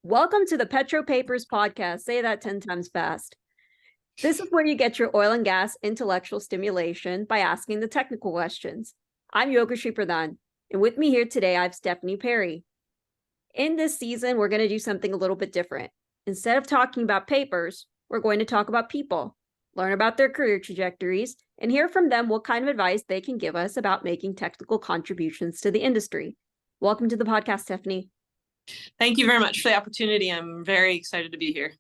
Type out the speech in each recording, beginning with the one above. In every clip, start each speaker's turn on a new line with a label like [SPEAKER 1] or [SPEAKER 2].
[SPEAKER 1] Welcome to the PetroPapers podcast. Say that 10 times fast. This is where you get your oil and gas intellectual stimulation by asking the technical questions. I'm Yogesh Pradhan, and with me here today, I have Stephanie Perry. In this season, we're going to do something a little bit different. Instead of talking about papers, we're going to talk about people, learn about their career trajectories, and hear from them what kind of advice they can give us about making technical contributions to the industry. Welcome to the podcast, Stephanie.
[SPEAKER 2] Thank you very much for the opportunity. I'm very excited to be here.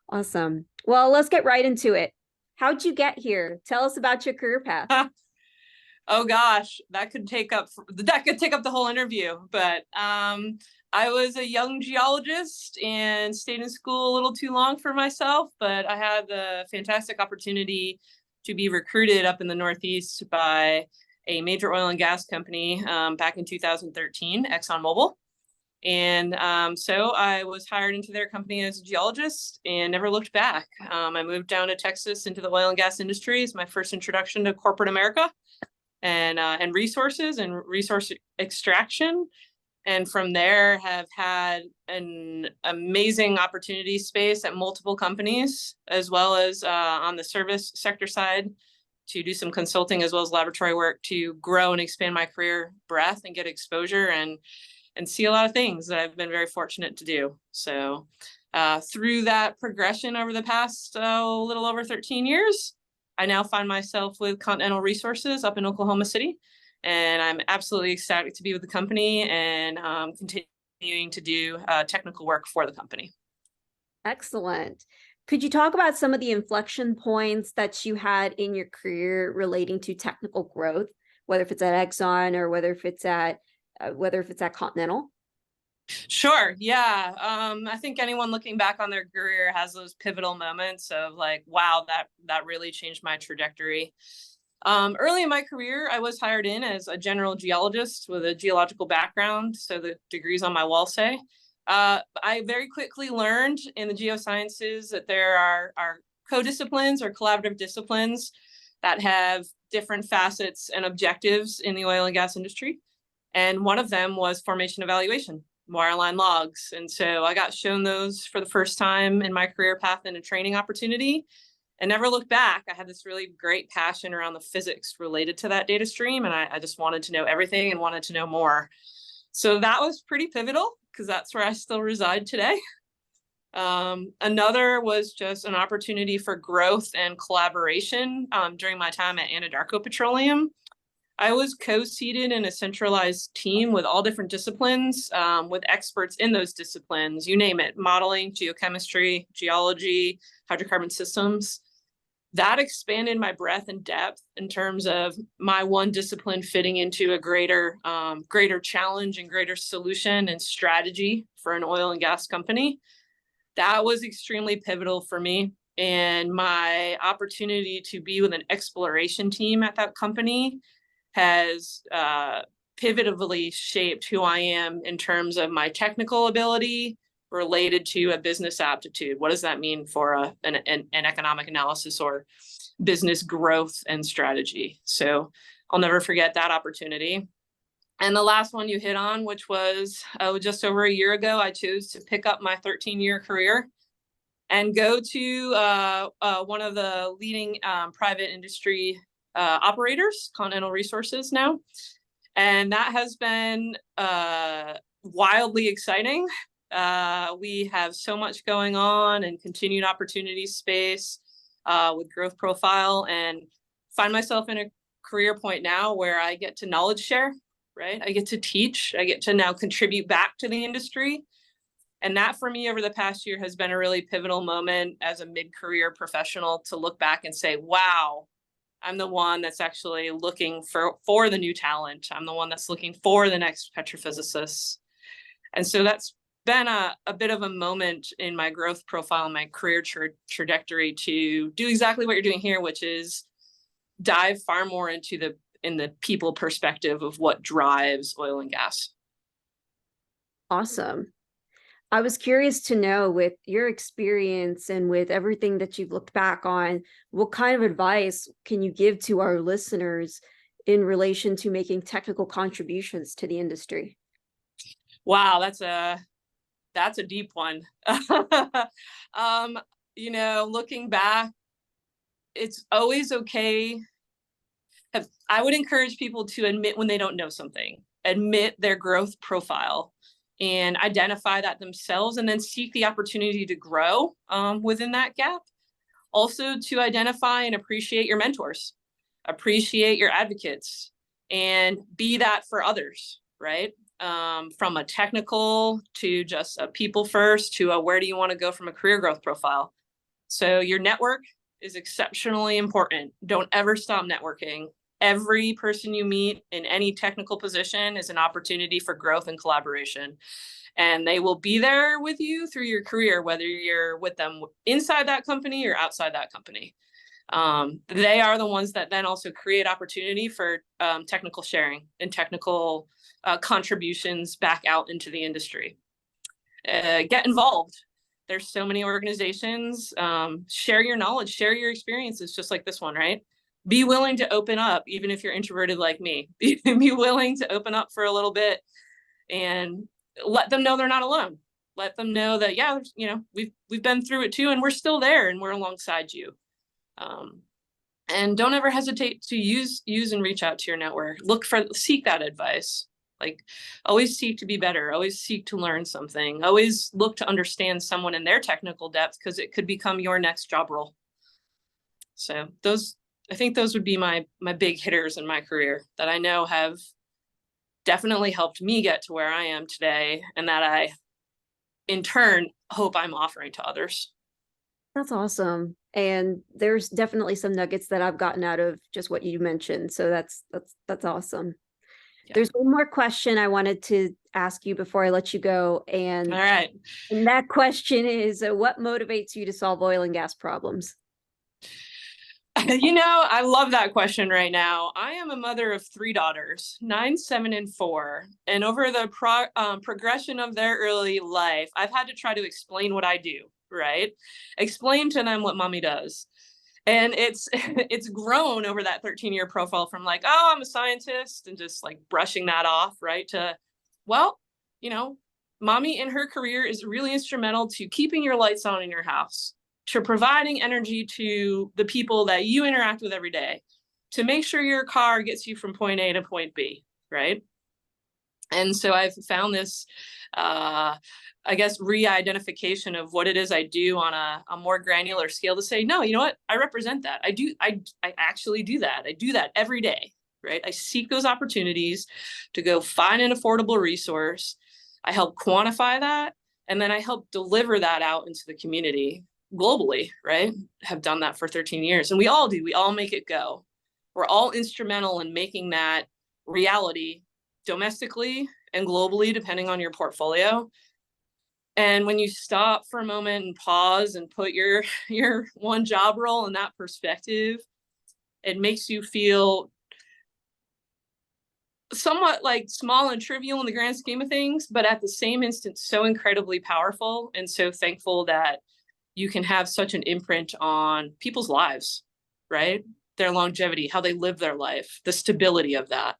[SPEAKER 1] Awesome. Well, let's get right into it. How'd you get here? Tell us about your career path.
[SPEAKER 2] Oh gosh, that could take up the whole interview. But I was a young geologist and stayed in school a little too long for myself. But I had the fantastic opportunity to be recruited up in the Northeast by a major oil and gas company back in 2013, ExxonMobil. And so I was hired into their company as a geologist and never looked back. I moved down to Texas into the oil and gas industry. It's my first introduction to corporate America and resources and resource extraction. And from there have had an amazing opportunity space at multiple companies, as well as on the service sector side to do some consulting as well as laboratory work to grow and expand my career breadth and get exposure and see a lot of things that I've been very fortunate to do. So through that progression over the past little over 13 years, I now find myself with Continental Resources up in Oklahoma City. And I'm absolutely ecstatic to be with the company and continuing to do technical work for the company.
[SPEAKER 1] Excellent. Could you talk about some of the inflection points that you had in your career relating to technical growth, whether if it's at Exxon or whether if it's at Continental?
[SPEAKER 2] Sure. Yeah. I think anyone looking back on their career has those pivotal moments of like, wow, that really changed my trajectory. Early in my career, I was hired in as a general geologist with a geological background. So the degrees on my wall say. I very quickly learned in the geosciences that there are co-disciplines or collaborative disciplines that have different facets and objectives in the oil and gas industry. And one of them was formation evaluation, wireline logs. And so I got shown those for the first time in my career path in a training opportunity and never looked back. I had this really great passion around the physics related to that data stream. And I just wanted to know everything and wanted to know more. So that was pretty pivotal because that's where I still reside today. Another was just an opportunity for growth and collaboration during my time at Anadarko Petroleum. I was co-seated in a centralized team with all different disciplines, with experts in those disciplines, you name it, modeling, geochemistry, geology, hydrocarbon systems. That expanded my breadth and depth in terms of my one discipline fitting into a greater challenge and greater solution and strategy for an oil and gas company. That was extremely pivotal for me. And my opportunity to be with an exploration team at that company has pivotively shaped who I am in terms of my technical ability related to a business aptitude. What does that mean for an economic analysis or business growth and strategy? So I'll never forget that opportunity. And the last one you hit on, which was just over a year ago, I chose to pick up my 13-year career and go to one of the leading private industry operators, Continental Resources now. And that has been wildly exciting. We have so much going on and continued opportunity space with growth profile, and find myself in a career point now where I get to knowledge share, right? I get to teach, I get to now contribute back to the industry. And that for me over the past year has been a really pivotal moment as a mid-career professional to look back and say, wow, I'm the one that's actually looking for the new talent. I'm the one that's looking for the next petrophysicist. And so that's been a bit of a moment in my growth profile and my career trajectory to do exactly what you're doing here, which is dive far more into the people perspective of what drives oil and gas.
[SPEAKER 1] Awesome. I was curious to know, with your experience and with everything that you've looked back on, what kind of advice can you give to our listeners in relation to making technical contributions to the industry?
[SPEAKER 2] Wow, that's a That's a deep one. Looking back, it's always okay. I would encourage people to admit when they don't know something, admit their growth profile, and identify that themselves, and then seek the opportunity to grow within that gap. Also, to identify and appreciate your mentors, appreciate your advocates, and be that for others, right? From a technical to just a people first to a where do you want to go from a career growth profile. So your network is exceptionally important. Don't ever stop networking. Every person you meet in any technical position is an opportunity for growth and collaboration. And they will be there with you through your career, whether you're with them inside that company or outside that company. They are the ones that then also create opportunity for technical sharing and technical contributions back out into the industry. Get involved. There's so many organizations. Share your knowledge, share your experiences, just like this one, right? Be willing to open up, even if you're introverted like me. Be willing to open up for a little bit and let them know they're not alone. Let them know that, yeah, we've been through it too, and we're still there, and we're alongside you. And don't ever hesitate to use and reach out to your network. Seek that advice. Like, always seek to be better, always seek to learn something, always look to understand someone in their technical depth, because it could become your next job role. So I think those would be my big hitters in my career that I know have definitely helped me get to where I am today, and that I, in turn, hope I'm offering to others.
[SPEAKER 1] That's awesome. And there's definitely some nuggets that I've gotten out of just what you mentioned. So that's awesome. Yeah. There's one more question I wanted to ask you before I let you go. And,
[SPEAKER 2] all right.
[SPEAKER 1] And that question is, what motivates you to solve oil and gas problems?
[SPEAKER 2] I love that question right now. I am a mother of 3 daughters, 9, 7, and 4. And over the progression of their early life, I've had to try to explain what I do, right? Explain to them what mommy does. And it's grown over that 13-year profile from like, oh, I'm a scientist, and just like brushing that off, right? To, well, mommy in her career is really instrumental to keeping your lights on in your house, to providing energy to the people that you interact with every day, to make sure your car gets you from point A to point B, right? And so I've found this, re-identification of what it is I do on a more granular scale to say, no, you know what? I represent that. I actually do that. I do that every day, right? I seek those opportunities to go find an affordable resource. I help quantify that, and then I help deliver that out into the community globally, right? Have done that for 13 years. And we all do. We all make it go. We're all instrumental in making that reality domestically and globally, depending on your portfolio. And when you stop for a moment and pause and put your one job role in that perspective, it makes you feel somewhat like small and trivial in the grand scheme of things, but at the same instant, so incredibly powerful, and so thankful that you can have such an imprint on people's lives, right? Their longevity, how they live their life, the stability of that.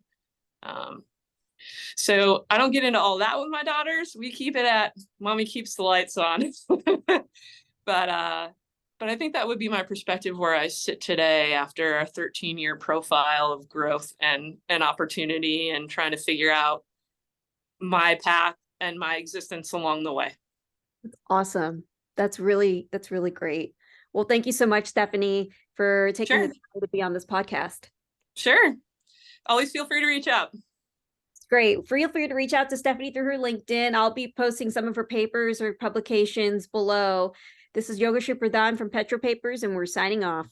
[SPEAKER 2] So I don't get into all that with my daughters. We keep it at mommy keeps the lights on. But I think that would be my perspective where I sit today after a 13-year profile of growth and opportunity, and trying to figure out my path and my existence along the way.
[SPEAKER 1] That's awesome. That's really great. Well, thank you so much, Stephanie, for taking the time to be on this podcast.
[SPEAKER 2] Sure. Always feel free to reach out.
[SPEAKER 1] Great. Feel free to reach out to Stephanie through her LinkedIn. I'll be posting some of her papers or publications below. This is Yoga Pradhan from PetroPapers, and we're signing off.